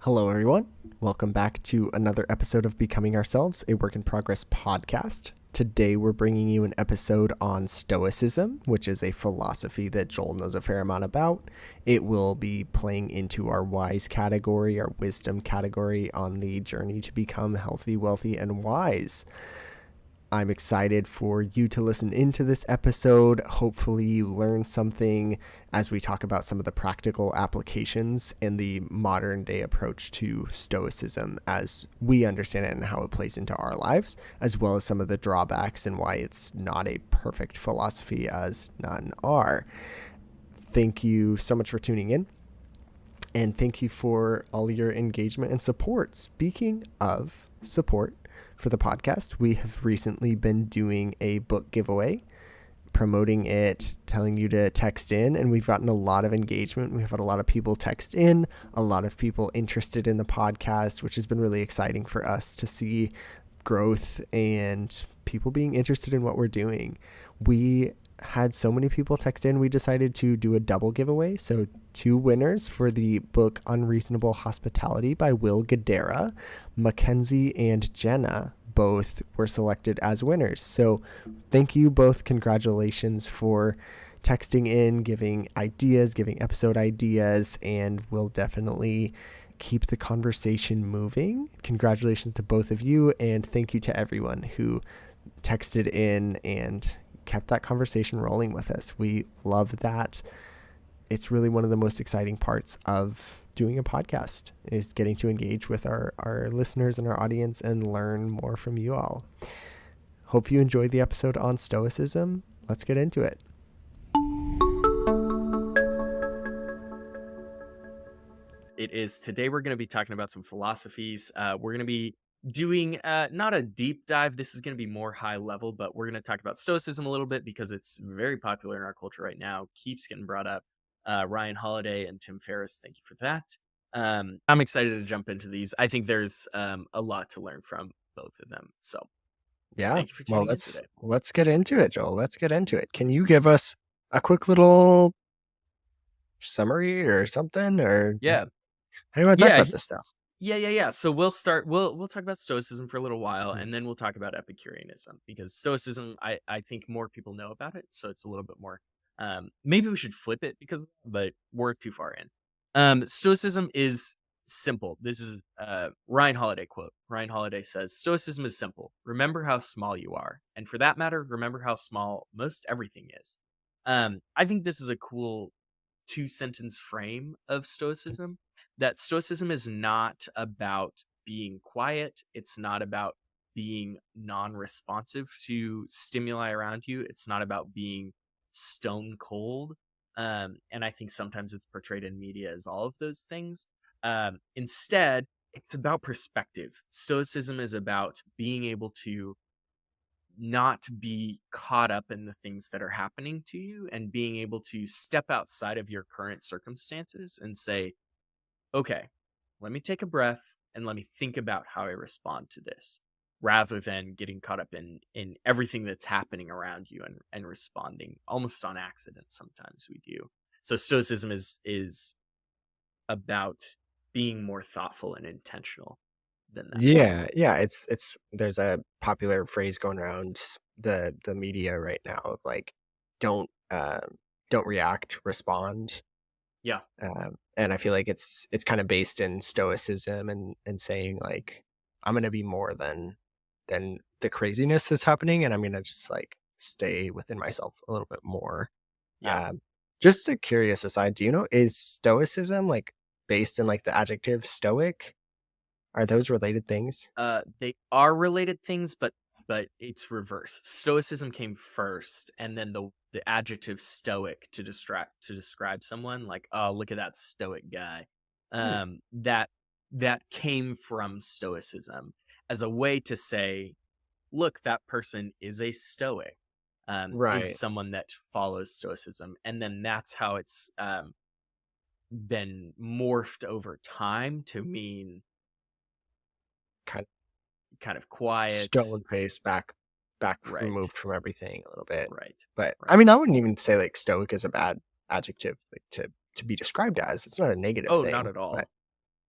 Hello, everyone. Welcome back to another episode of Becoming Ourselves, a work in progress podcast. Today, we're bringing you an episode on Stoicism, which is a philosophy that Joel knows a fair amount about. It will be playing into our wise category, our wisdom category on the journey to become healthy, wealthy, and wise. I'm excited for you to listen into this episode. Hopefully, you learn something as we talk about some of the practical applications and the modern day approach to Stoicism as we understand it and how it plays into our lives, as well as some of the drawbacks and why it's not a perfect philosophy, as none are. Thank you so much for tuning in. And thank you for all your engagement and support. Speaking of support, for the podcast, we have recently been doing a book giveaway, promoting it, telling you to text in, and we've gotten a lot of engagement. We've had a lot of people text in, a lot of people interested in the podcast, which has been really exciting for us to see growth and people being interested in what we're doing. We had so many people text in, we decided to do a double giveaway. So 2 winners for the book Unreasonable Hospitality by Will Guidara. Mackenzie and Jenna both were selected as winners. So thank you both. Congratulations for texting in, giving ideas, giving episode ideas, and we'll definitely keep the conversation moving. Congratulations to both of you, and thank you to everyone who texted in and kept that conversation rolling with us. We love that. It's really one of the most exciting parts of doing a podcast is getting to engage with our listeners and our audience and learn more from you all. Hope you enjoyed the episode on Stoicism. Let's get into it. Today we're going to be talking about some philosophies. We're going to be doing not a deep dive. This is going to be more high level, but we're going to talk about Stoicism a little bit because it's very popular in our culture right now. Keeps getting brought up. Ryan Holiday and Tim Ferriss, thank you for that. I'm excited to jump into these. I think there's a lot to learn from both of them. So Yeah. thank you for Well, tuning in today. let's get into it, Joel. Let's get into it. Can you give us a quick little summary or something? Or Yeah. how do you want to talk Yeah. about this stuff? Yeah. So we'll talk about Stoicism for a little while, and then we'll talk about Epicureanism, because Stoicism, I think more people know about it, so it's a little bit more. Maybe we should flip it but we're too far in. Stoicism is simple. This is Ryan Holiday quote. Ryan Holiday says, "Stoicism is simple. Remember how small you are, and for that matter, remember how small most everything is." I think this is a cool 2-sentence frame of Stoicism, that Stoicism is not about being quiet. It's not about being non-responsive to stimuli around you. It's not about being stone cold. And I think sometimes it's portrayed in media as all of those things. Instead, it's about perspective. Stoicism is about being able to not be caught up in the things that are happening to you and being able to step outside of your current circumstances and say, okay, let me take a breath and let me think about how I respond to this, rather than getting caught up in everything that's happening around you and responding almost on accident. Sometimes we do. So Stoicism is about being more thoughtful and intentional than that. Yeah. It's there's a popular phrase going around the media right now of like, don't react, respond. Yeah. And I feel like it's kind of based in Stoicism and saying like, I'm gonna be more than the craziness that's happening, and I'm gonna just like stay within myself a little bit more. Yeah. Just a curious aside, do you know, is Stoicism like based in like the adjective stoic? Are those related things? They are related things, but it's reverse. Stoicism came first, and then the adjective stoic to describe someone, like, oh, look at that stoic guy. That came from Stoicism as a way to say, look, that person is a stoic, is Right. someone that follows Stoicism, and then that's how it's been morphed over time to mean Kind kind of quiet. stone faced, back Right. removed from everything a little bit. Right. But I mean, Right. I wouldn't even say like stoic is a bad adjective like to be described as. It's not a negative Oh, not thing, at but all.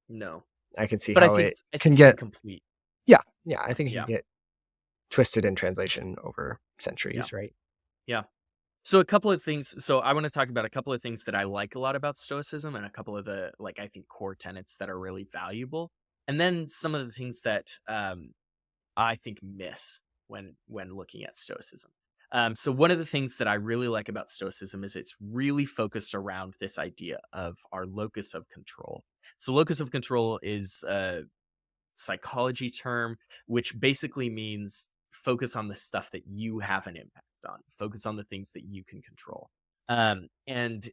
No. I can see But how it I can think it's get, incomplete. yeah, yeah, I think it can Yeah. get twisted in translation over Yeah. centuries, right? Yeah. So a couple of things. So I want to talk about a couple of things that I like a lot about Stoicism, and a couple of the, like, I think core tenets that are really valuable, and then some of the things that I think miss when looking at Stoicism. So one of the things that I really like about Stoicism is it's really focused around this idea of our locus of control. So locus of control is a psychology term, which basically means focus on the stuff that you have an impact on. Focus on the things that you can control. And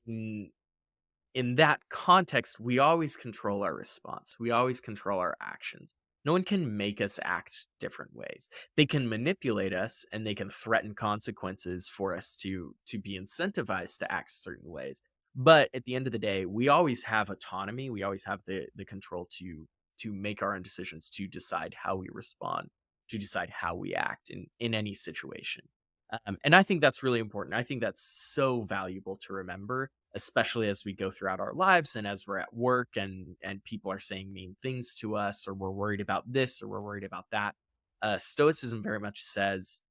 in that context, we always control our response. We always control our actions. No one can make us act different ways. They can manipulate us and they can threaten consequences for us to be incentivized to act certain ways. But at the end of the day, we always have autonomy. We always have the control to make our own decisions, to decide how we respond, to decide how we act in any situation. And I think that's really important. I think that's so valuable to remember, especially as we go throughout our lives and as we're at work and people are saying mean things to us, or we're worried about this or we're worried about that. Stoicism very much says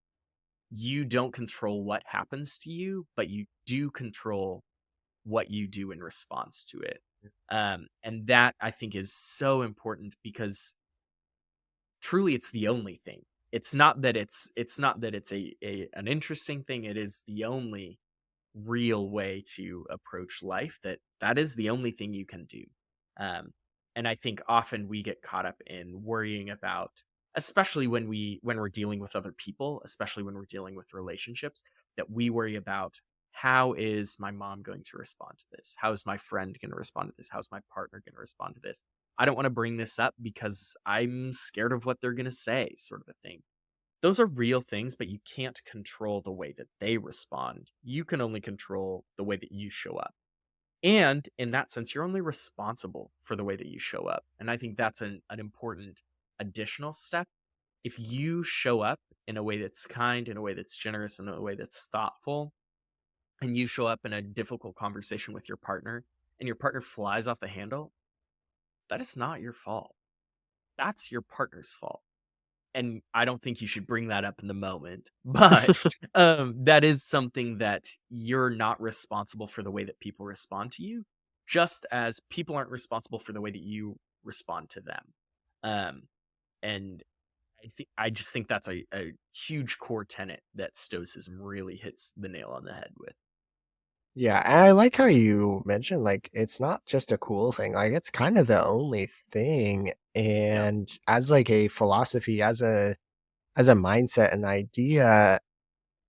you don't control what happens to you, but you do control what you do in response to it. And that, I think, is so important because truly it's the only thing. It's not that it's a an interesting thing. It is the only real way to approach life. That is the only thing you can do. um and I think often we get caught up in worrying about, especially when we're dealing with other people, especially when we're dealing with relationships, that we worry about, how is my mom going to respond to this? How is my friend going to respond to this? How's my partner going to respond to this? I don't want to bring this up because I'm scared of what they're going to say, sort of a thing. Those are real things, but you can't control the way that they respond. You can only control the way that you show up. And in that sense, you're only responsible for the way that you show up. And I think that's an important additional step. If you show up in a way that's kind, in a way that's generous, in a way that's thoughtful, and you show up in a difficult conversation with your partner and your partner flies off the handle, that is not your fault. That's your partner's fault. And I don't think you should bring that up in the moment, but that is something that you're not responsible for the way that people respond to you, just as people aren't responsible for the way that you respond to them. Um, and I just think that's a huge core tenet that Stoicism really hits the nail on the head with. Yeah, and I like how you mentioned, like, it's not just a cool thing, like, it's kind of the only thing, Yeah, and as, like, a philosophy, as a mindset and idea,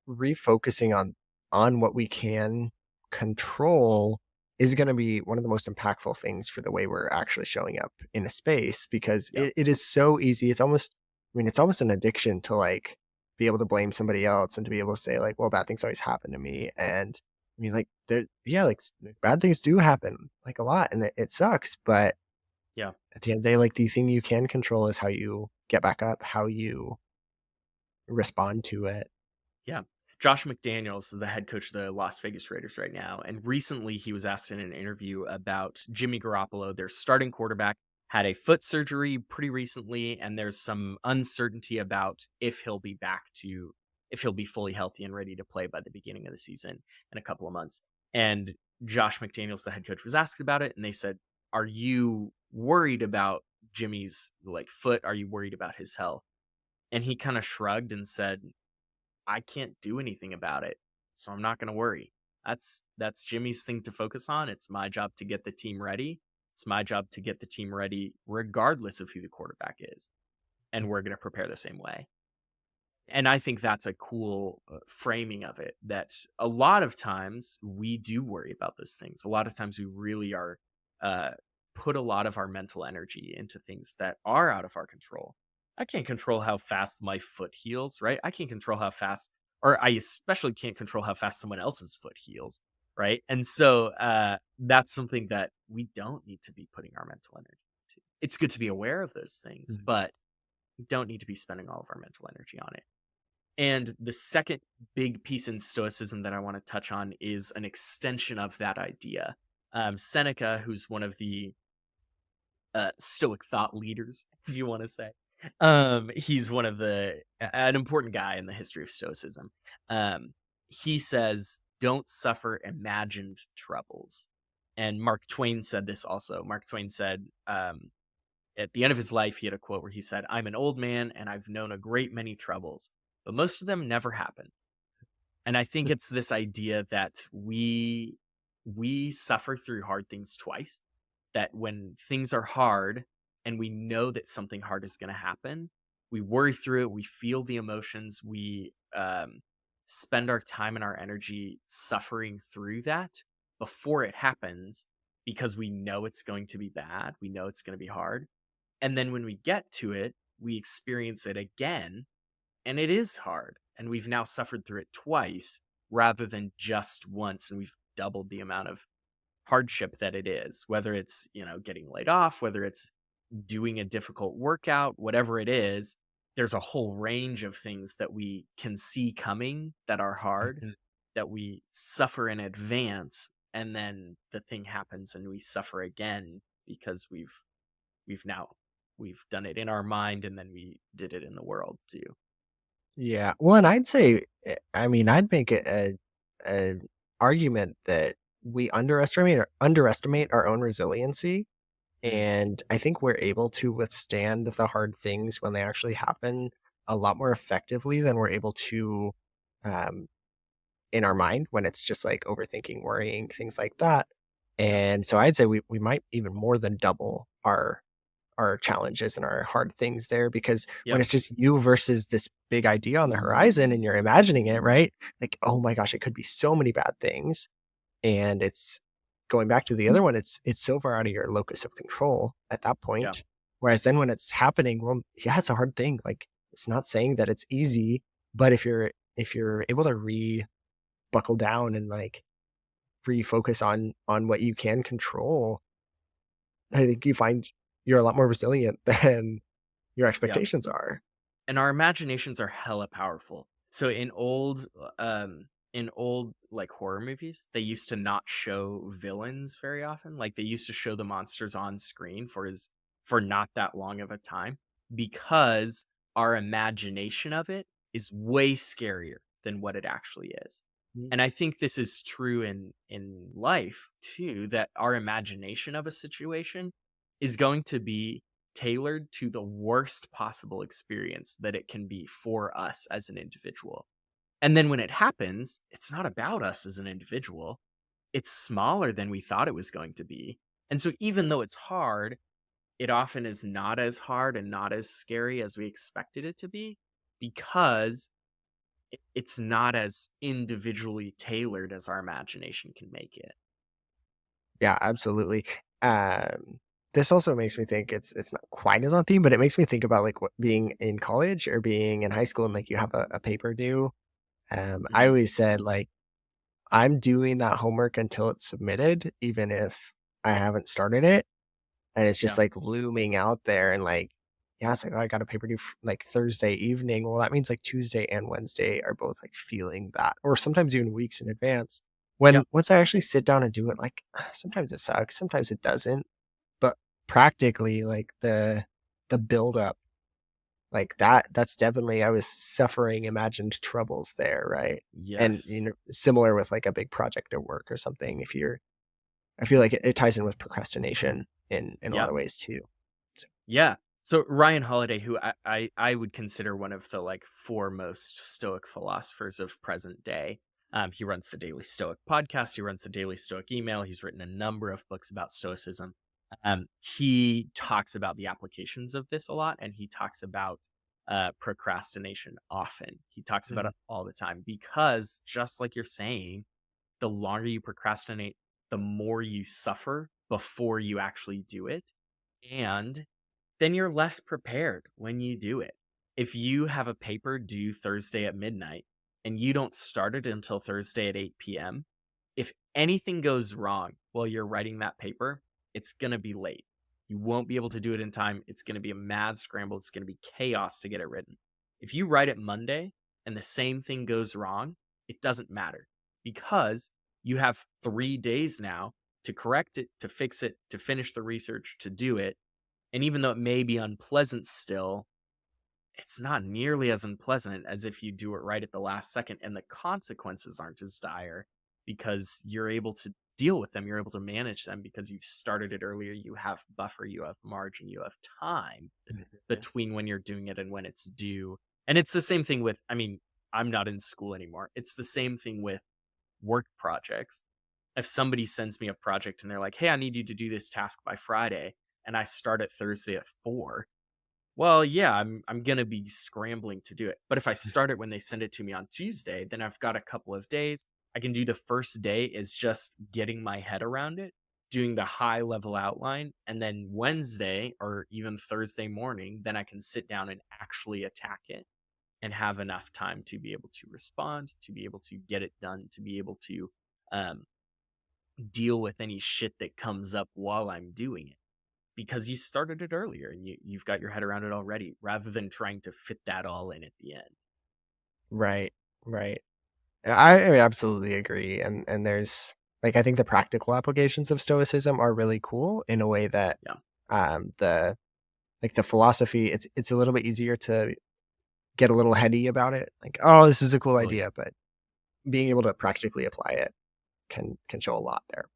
refocusing on what we can control is going to be one of the most impactful things for the way we're actually showing up in a space, because yeah, it is so easy. It's almost, I mean, it's almost an addiction to like be able to blame somebody else and to be able to say like, well, bad things always happen to me. And I mean, like there, yeah, like bad things do happen like a lot, and it sucks, but yeah. at the end of the day, like the thing you can control is how you get back up, how you respond to it. Yeah. Josh McDaniels is the head coach of the Las Vegas Raiders right now. And recently he was asked in an interview about Jimmy Garoppolo, their starting quarterback, had a foot surgery pretty recently, and there's some uncertainty about if he'll be fully healthy and ready to play by the beginning of the season in a couple of months. And Josh McDaniels, the head coach, was asked about it, and they said, "Are you worried about Jimmy's like foot? Are you worried about his health?" And he kind of shrugged and said, I can't do anything about it, so I'm not going to worry. That's Jimmy's thing to focus on. It's my job to get the team ready. It's my job to get the team ready regardless of who the quarterback is, and we're going to prepare the same way. And I think that's a cool framing of it, that a lot of times we do worry about those things. A lot of times we really are uh, put a lot of our mental energy into things that are out of our control. I can't control how fast my foot heals, right? I can't control how fast, or I especially can't control how fast someone else's foot heals, right? And so that's something that we don't need to be putting our mental energy into. It's good to be aware of those things, Mm. but we don't need to be spending all of our mental energy on it. And the second big piece in Stoicism that I want to touch on is an extension of that idea. Seneca, who's one of the Stoic thought leaders, if you want to say. He's one of an important guy in the history of Stoicism. He says, "Don't suffer imagined troubles." And Mark Twain said this also. Mark Twain said, at the end of his life, he had a quote where he said, "I'm an old man and I've known a great many troubles, but most of them never happened." And I think it's this idea that we suffer through hard things twice, that when things are hard and we know that something hard is going to happen, we worry through it, we feel the emotions, we spend our time and our energy suffering through that before it happens because we know it's going to be bad, we know it's going to be hard. And then when we get to it, we experience it again, and it is hard. And we've now suffered through it twice rather than just once. And we've doubled the amount of hardship that it is, whether it's, getting laid off, whether it's doing a difficult workout, whatever it is. There's a whole range of things that we can see coming that are hard, Mhm. that we suffer in advance, and then the thing happens and we suffer again because we've done it in our mind and then we did it in the world too. Yeah. Well, and I'd say, I mean, I'd make a argument that we underestimate our own resiliency. Mm, And I think we're able to withstand the hard things when they actually happen a lot more effectively than we're able to um, in our mind when it's just like overthinking, worrying, things like that. yep. And so I'd say we might even more than double our challenges and our hard things there because when Yep. it's just you versus this big idea on the horizon and you're imagining it, right? Like, oh my gosh, it could be so many bad things. And it's going back to the other one, it's so far out of your locus of control at that Yeah. point. Whereas then when it's happening, well, yeah, it's a hard thing. Like it's not saying that it's easy, but if you're able to buckle down and like refocus on what you can control, I think you find you're a lot more resilient than your Yep. expectations are. And our imaginations are hella powerful. So in old like horror movies, they used to not show villains very often. Like they used to show the monsters on screen for not that long of a time because our imagination of it is way scarier than what it actually is. Mm. And I think this is true in life too, that our imagination of a situation is going to be tailored to the worst possible experience that it can be for us as an individual. And then when it happens, it's not about us as an individual. It's smaller than we thought it was going to be. And so even though it's hard, it often is not as hard and not as scary as we expected it to be because it's not as individually tailored as our imagination can make it. Yeah, absolutely. Um, this also makes me think it's not quite as on theme, but it makes me think about like what being in college or being in high school and like you have a paper due. I Mhm. always said like I'm doing that homework until it's submitted, even if I haven't started it. And it's just Yeah. like looming out there and like, yeah, it's like, oh, I got a paper due like Thursday evening. Well, that means like Tuesday and Wednesday are both like feeling that, or sometimes even weeks in advance. When Yep. once I actually sit down and do it, like sometimes it sucks, sometimes it doesn't. But practically, like the build up, like that's definitely I was suffering imagined troubles there, right? And Yes. similar with like a big project at work or something. If you're I feel like it ties in with procrastination in a lot Yep. of ways too. So, Yeah. So Ryan Holiday, who I would consider one of the like foremost Stoic philosophers of present day. He runs the Daily Stoic podcast. He runs the Daily Stoic email. He's written a number of books about Stoicism. He talks about the applications of this a lot, and he talks about procrastination often. He talks about mhm. it all the time because, just like you're saying, the longer you procrastinate, the more you suffer before you actually do it, and then you're less prepared when you do it. If you have a paper due Thursday at midnight and you don't start it until Thursday at 8 p.m., if anything goes wrong while you're writing that paper, it's going to be late. You won't be able to do it in time. It's going to be a mad scramble. It's going to be chaos to get it written. If you write it Monday and the same thing goes wrong, it doesn't matter because you have 3 days now to correct it, to fix it, to finish the research, to do it, And even though it may be unpleasant still, it's not nearly as unpleasant as if you do it right at the last second, and the consequences aren't as dire because you're able to deal with them. You're able to manage them because you've started it earlier. You have buffer, you have margin, you have time Mhm. between when you're doing it and when it's due. And it's the same thing with, I mean, I'm not in school anymore. It's the same thing with work projects. If somebody sends me a project and they're like, "Hey, I need you to do this task by Friday," and I start at Thursday at 4, well, yeah, I'm gonna be scrambling to do it. But if I start it when they send it to me on Tuesday, then I've got a couple of days. I can do the first day is just getting my head around it, doing the high level outline, and then Wednesday or even Thursday morning, then I can sit down and actually attack it and have enough time to be able to respond, to be able to get it done, to be able to um, deal with any shit that comes up while I'm doing it because you started it earlier and you've got your head around it already rather than trying to fit that all in at the end. Right, right. I absolutely agree, and there's like I think the practical applications of Stoicism are really cool in a way that Yeah, the like the philosophy it's a little bit easier to get a little heady about it. Like, oh, this is a cool totally. idea, but being able to practically apply it can show a lot there.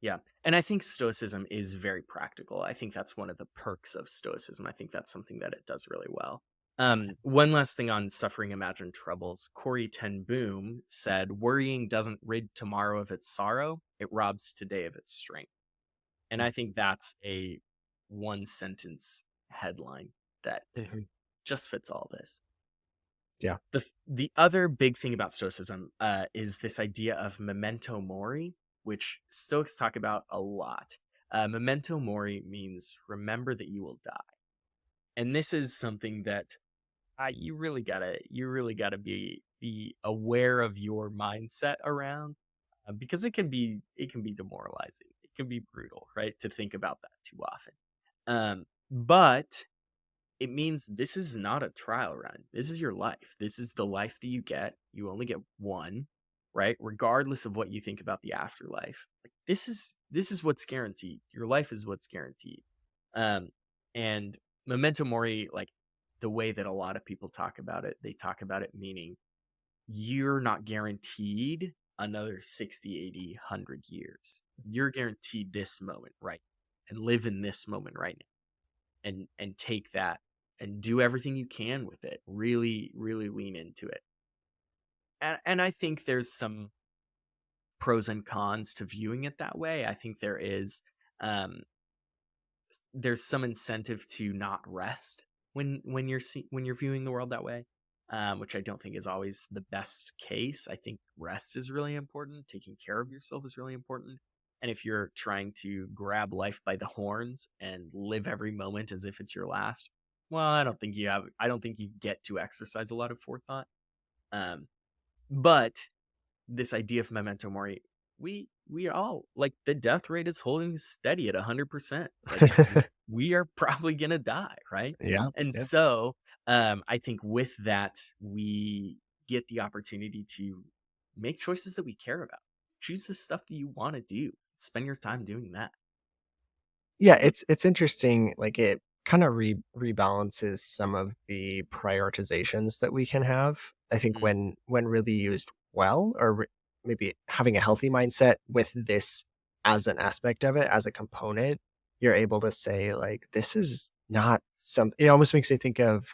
Yeah. And I think Stoicism is very practical. I think that's one of the perks of Stoicism. I think that's something that it does really well. One last thing on suffering imagined troubles. Corey Ten Boom said, "Worrying doesn't rid tomorrow of its sorrow, it robs today of its strength." And I think that's a one sentence headline that Mhm. just fits all this. Yeah. The other big thing about Stoicism is this idea of memento mori, which Stoics talk about a lot. Memento mori means remember that you will die, and this is something that you really gotta be aware of your mindset around because it can be demoralizing. It can be brutal, right? To think about that too often. But it means this is not a trial run. This is your life. This is the life that you get. You only get one, right? Regardless of what you think about the afterlife. Like this is what's guaranteed. Your life is what's guaranteed. Um and memento mori, like the way that a lot of people talk about it, they talk about it meaning you're not guaranteed another 60, 80, 100 years. You're guaranteed this moment, right? And live in this moment right now and take that and do everything you can with it. Really, really lean into it. And I think there's some pros and cons to viewing it that way. I think um, there's some incentive to not rest when you're viewing the world that way, which I don't think is always the best case. I think rest is really important. Taking care of yourself is really important. And if you're trying to grab life by the horns and live every moment as if it's your last, well, I don't think you get to exercise a lot of forethought. Um, but this idea of memento mori, we all like the death rate is holding steady at 100%. Like we are probably gonna die, right? Yeah. And Yeah. so I think with that we get the opportunity to make choices that we care about. Choose the stuff that you want to do. Spend your time doing that. Yeah, it's interesting, like, it kinda rebalances some of the prioritizations that we can have. I think Mm, when really used well, or maybe having a healthy mindset with this as an aspect of it, as a component, you're able to say, like, "This is not some" it almost makes me think of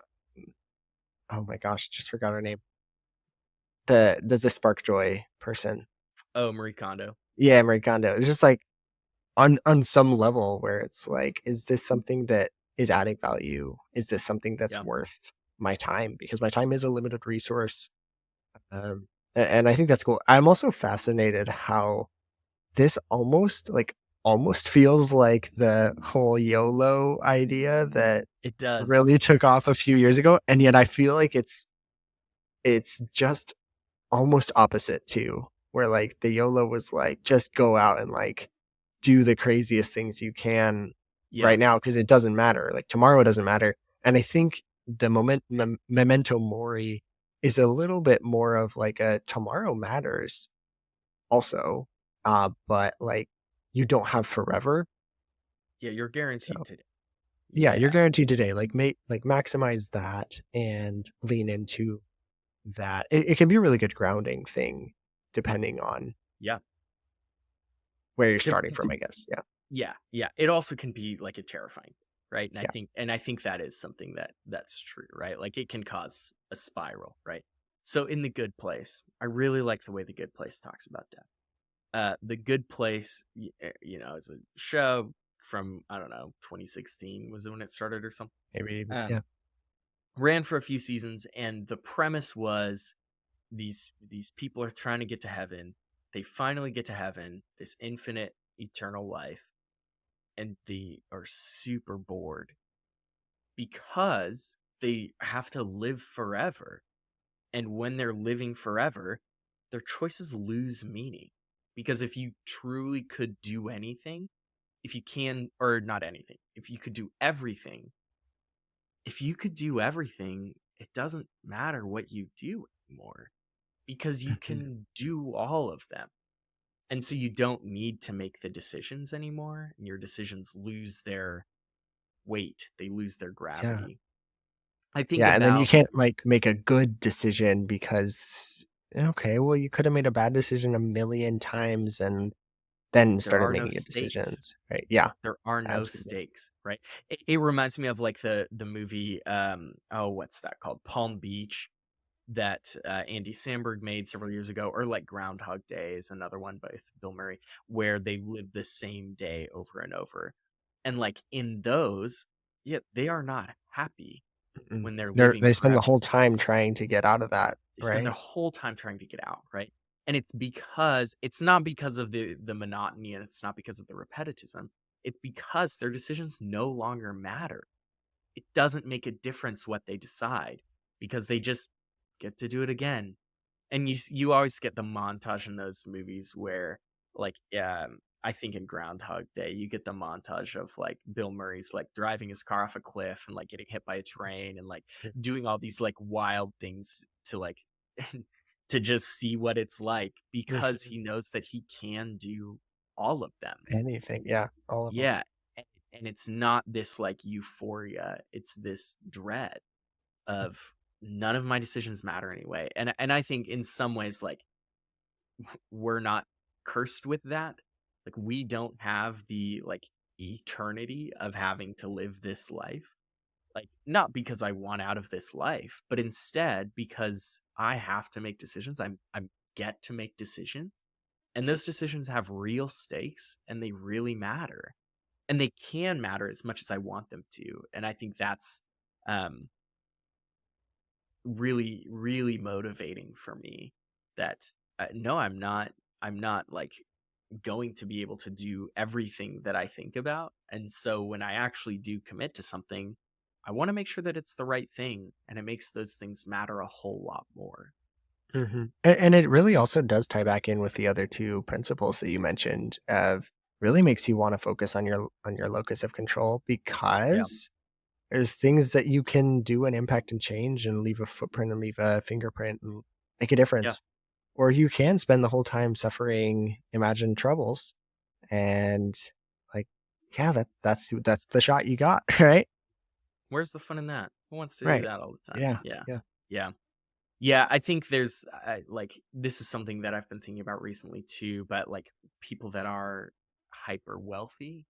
oh my gosh, just forgot her name. The Spark Joy person. oh, Marie Kondo. Yeah, Marie Kondo. It's just like on some level where it's like, is this something that is adding value? Is this something that's Yeah. worth my time? Because my time is a limited resource. And I think that's cool. I'm also fascinated how this almost feels like the whole YOLO idea that It does. really took off a few years ago. And yet I feel like it's just almost opposite too, where like the YOLO was like, just go out and like do the craziest things you can Yeah. right now because it doesn't matter. Like tomorrow doesn't matter. And I think the memento mori is a little bit more of like a tomorrow matters also, but like you don't have forever. Yeah, you're guaranteed So today. Yeah, you're Yeah. guaranteed today. Like maximize that and lean into that. It can be a really good grounding thing depending on Yeah. where you're Dep starting from, dep I guess. Yeah. Yeah, yeah. It also can be like a terrifying, right? Yeah. And I think that is something that's true, right? Like it can cause a spiral, right? So in The Good Place, I really like the way The Good Place talks about death. The Good Place, is a show from I don't know, 2016 was it when it started or something. Maybe yeah. Um, ran for a few seasons, and the premise was these people are trying to get to heaven. They finally get to heaven, this infinite eternal life, and they are super bored because they have to live forever. And when they're living forever, their choices lose meaning. Because if you truly could do anything, if you can, or not anything, if you could do everything, if you could do everything, it doesn't matter what you do anymore because you Mhm. can do all of them. And so you don't need to make the decisions anymore. And your decisions lose their weight, they lose their Yeah. gravity. I think Yeah, and then you about can't, like, make a good decision because okay, well, you coulda made a bad decision a million times and then there started are no making good stakes. decisions, right? Yeah, There are no absolutely. stakes, right? It reminds me of like the movie, oh, what's that called? Palm Beach that Andy Samberg made several years ago, or like Groundhog Day is another one by Bill Murray, where they live the same day over and over. And like in those, yeah, they are not happy Mm-mm. when they're living They spend the forever. whole time trying to get out of that, They spend their right? whole time trying to get out, right? And it's not because of the monotony, and it's not because of the repetitism. It's because their decisions no longer matter. It doesn't make a difference what they decide because they just get to do it again. And you always get the montage in those movies where like I think in Groundhog Day you get the montage of like Bill Murray's like driving his car off a cliff and like getting hit by a train and like doing all these like wild things to like to just see what it's like because he knows that he can do all of them. Anything, yeah, all of them. Yeah. And it's not this like euphoria, it's this dread of none of my decisions matter anyway. And I think in some ways like we're not cursed with that. Like we don't have the like eternity of having to live this life. Like not because I want out of this life, but instead because I have to make decisions. I get to make decisions, and those decisions have real stakes and they really matter. And they can matter as much as I want them to. And I think that's um really really motivating for me that no, I'm not like going to be able to do everything that I think about. And so when I actually do commit to something, I want to make sure that it's the right thing and it makes those things matter a whole lot more. Mhm. And it really also does tie back in with the other 2 principles that you mentioned of really makes you wanna focus on your locus of control Yeah. because there's things that you can do and impact and change and leave a footprint and leave a fingerprint and make a Yeah. difference. Or you can spend the whole time suffering imagined troubles and, like, yeah, that's the shot you got, right? Where's the fun in that? Who wants to do Right. that all the time? Yeah, Yeah. yeah. Yeah. Yeah, I think there's like this is something that I've been thinking about recently too, but like people that are hyper wealthy,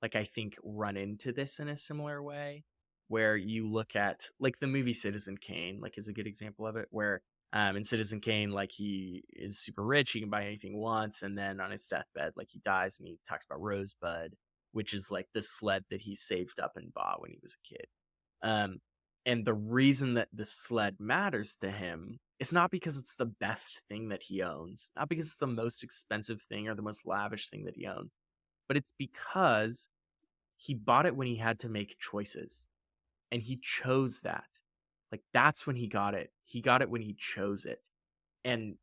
like I think run into this in a similar way where you look at like the movie Citizen Kane like is a good example of it where in Citizen Kane like he is super rich, he can buy anything he wants, and then on his deathbed like he dies and he talks about Rosebud, which is like the sled that he saved up and bought when he was a kid. Um, and the reason that the sled matters to him is not because it's the best thing that he owns, not because it's the most expensive thing or the most lavish thing that he owns, but it's because he bought it when he had to make choices and he chose that. Like that's when he got it. He got it when he chose it. And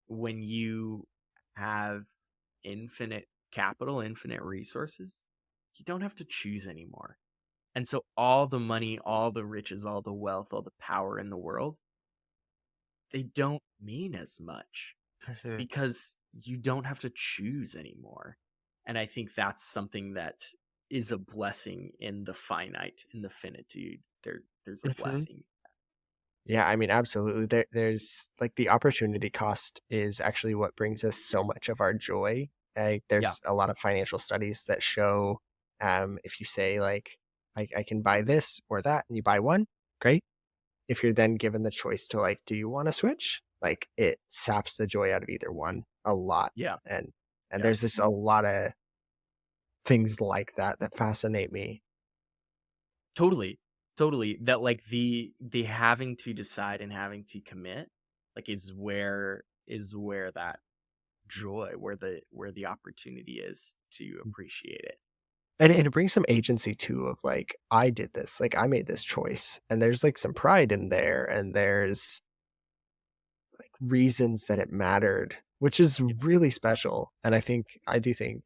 when you have infinite capital, infinite resources, you don't have to choose anymore. And so all the money, all the riches, all the wealth, all the power in the world, they don't mean as much because you don't have to choose anymore. And I think that's something that is a blessing in the finite, in the finitude. There's a Hmm. blessing. Yeah, I mean, absolutely. There's like the opportunity cost is actually what brings us so much of our joy. Yeah, There's a lot of financial studies that show if you say like I can buy this or that, and you buy one, great. If you're then given the choice to like, do you want to switch? Like it saps the joy out of either one a lot. yeah, And yeah. there's this a lot of things like that that fascinate me. Totally. Totally. That like the having to decide and having to commit like is where that joy, where the opportunity is to appreciate it. And it brings some agency too of like, I did this, like I made this choice. And there's like some pride in there and there's like reasons that it mattered, which is Yeah. really special. And I do think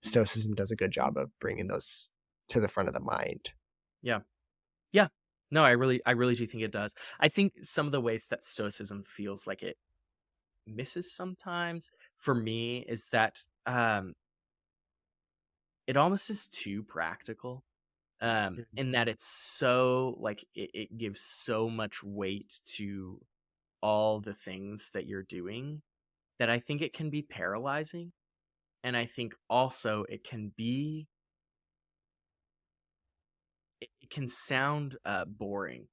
Stoicism does a good job of bringing those to the front of the mind. Yeah. Yeah. No, I really do think it does. I think some of the ways that stoicism feels like it misses sometimes for me is that it almost is too practical. In that it's so like it gives so much weight to all the things that you're doing that I think it can be paralyzing. And I think also it can sound boring.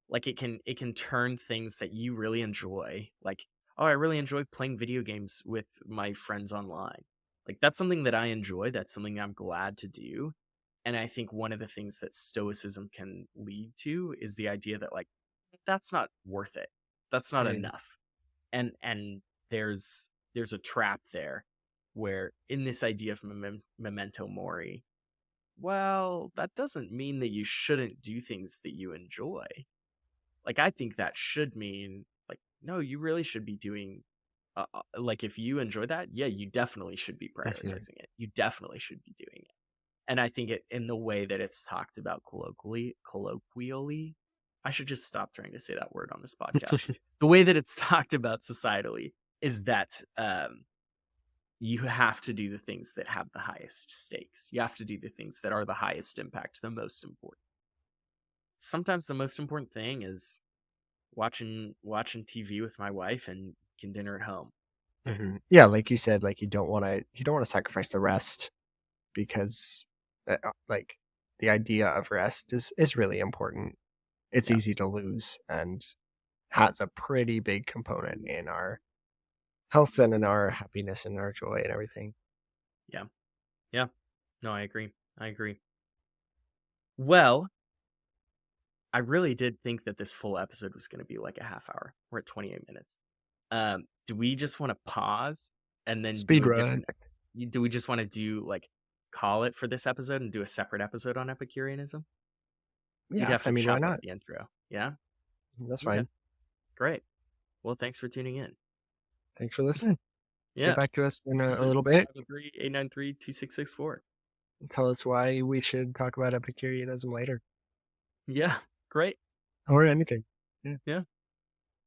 Like it can turn things that you really enjoy, like, oh, I really enjoy playing video games with my friends online. Like that's something that I enjoy, that's something I'm glad to do. And I think one of the things that stoicism can lead to is the idea that like that's not worth it. That's not Mm. enough. And there's a trap there where in this idea of memento mori, well, that doesn't mean that you shouldn't do things that you enjoy. Like, I think that should mean, like, no, you really should be doing, like, if you enjoy that, yeah, you definitely should be Mhm. prioritizing it. You definitely should be doing it. And I think it in the way that it's talked about colloquially, I should just stop trying to say that word on this podcast. The way that it's talked about societally is that you have to do the things that have the highest stakes. You have to do the things that are the highest impact, the most important. Sometimes the most important thing is watching TV with my wife and can dinner at home. Mhm. Yeah, like you said, like you don't want to sacrifice the rest because like the idea of rest is really important. It's Yeah, easy to lose and has a pretty big component in our health and in our happiness and our joy and everything. yeah, yeah. No, I agree. I agree. Well, I really did think that this full episode was going to be like a half hour. We're at 28 minutes. Do we just want to pause and then do Speed a run. different? Do we just want to do like call it for this episode and do a separate episode on Epicureanism? We'd Yeah, have I to mean, why chop up not? the intro. Yeah. That's Okay. fine. Great. Well, thanks for tuning in. Thanks for listening. Get Yeah. back to us in This a is little bit. 503-893-2664. Tell us why we should talk about Epicureanism later Yeah. Great. or anything. Yeah. Yeah.